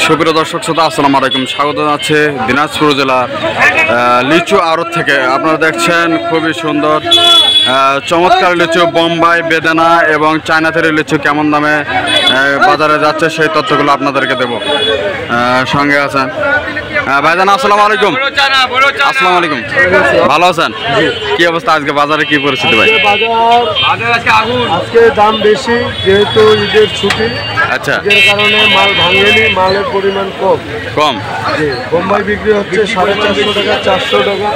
সুপ্রিয় দর্শক শ্রোতা আসসালামু আলাইকুম, স্বাগত জানাচ্ছে দিনাজপুর জেলার লিচু আড়ত থেকে। আপনারা দেখছেন খুবই সুন্দর চমৎকার লিচু, বোম্বাই, বেদানা এবং চায়না থেরি লিচু কেমন দামে বাজারে যাচ্ছে সেই তথ্যগুলো আপনাদেরকে দেব। সঙ্গে আছেন ভাইজান, আসসালামু আলাইকুম। আসসালামু আলাইকুম, ভালো আছেন? কি অবস্থা আজকে বাজারে, কি পরিস্থিতি ভাই? আজকে দাম বেশি যেহেতু ঈদের ছুটি। আচ্ছা, এর কারণে মাল ভাঙেনি, মালের পরিমাণ কম। বোম্বাই বিক্রি হচ্ছে 450 টাকা, 400 টাকা।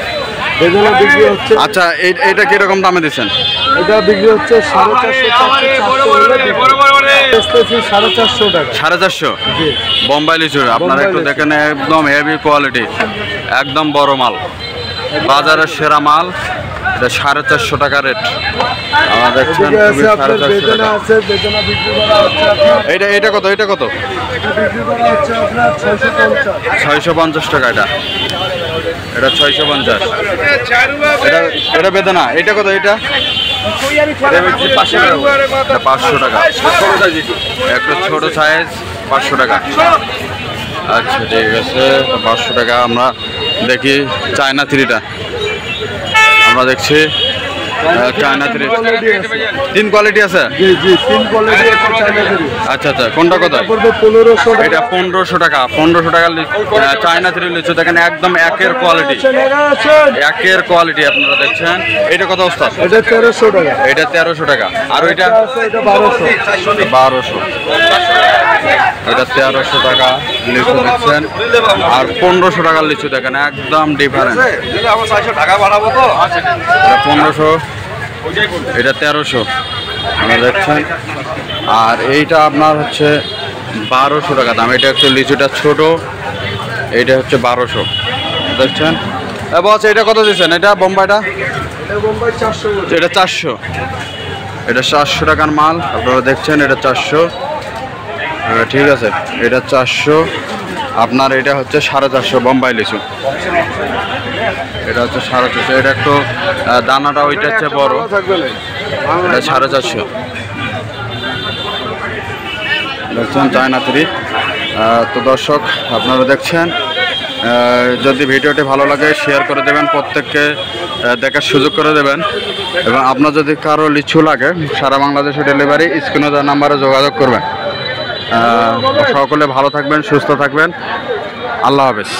বেদানা বিক্রি হচ্ছে। আচ্ছা, এইটা কিরকম দামে দিচ্ছেন? এটা বিক্রি হচ্ছে 450 টাকা। 450 বোম্বাই লিচু আপনারা একটু দেখেন, একদম হেভি কোয়ালিটি, একদম বড় মাল, বাজারের সেরা মাল। 450 টাকা রেট। আমরা দেখছেন এটা কত? এটা কত? 650 টাকা। এটা 650। এটা বেদানা, এটা কত? এটা 500 টাকা। একটা ছোট সাইজ 500 টাকা। আচ্ছা ঠিক আছে, 500 টাকা। আমরা দেখি চায়না থ্রিটা, আমরা দেখছি চায়না থ্রি 3 কোয়ালিটি আছে। আচ্ছা আচ্ছা, কোনটা কত? এটা 1500 টাকা। 1500 টাকা চায়না থ্রি লিচু দেখেন, একদম একের কোয়ালিটি, একের কোয়ালিটি আপনারা দেখছেন। এটা কত অবস্থা? এটা 1300 টাকা। এটা 1300 টাকা। আর ওইটা 1200। এটা 1300 টাকা লিচু দেখছেন। আর 1500 টাকার লিচু দেখেন, একদম ডিফারেন্ট। এটা 1500, এটা 1300 আপনারা দেখছেন। আর এইটা আপনার হচ্ছে 1200 টাকা দাম। এটা একটু লিচুটা ছোট, এইটা হচ্ছে 1200 দেখছেন। বস, এটা কত দিচ্ছেন? এটা বোম্বাইটা? এটা 400। এটা 400 টাকার মাল আপনারা দেখছেন। এটা 400, ঠিক আছে। এটা 400 আপনার। এটা হচ্ছে 450 বোম্বাই লিচু। এটা হচ্ছে 450। এটা একটু দানাটা ওইটা হচ্ছে বড়, এটা 450 দেখছেন চায়না থ্রি। তো দর্শক আপনারা দেখছেন, যদি ভিডিওটি ভালো লাগে শেয়ার করে দেবেন, প্রত্যেককে দেখার সুযোগ করে দেবেন। এবং আপনার যদি কারো লিচু লাগে সারা বাংলাদেশে ডেলিভারি, স্ক্রিনে দেওয়া নাম্বারে যোগাযোগ করবেন। সকলে ভালো থাকবেন, সুস্থ থাকবেন। আল্লাহ হাফেজ।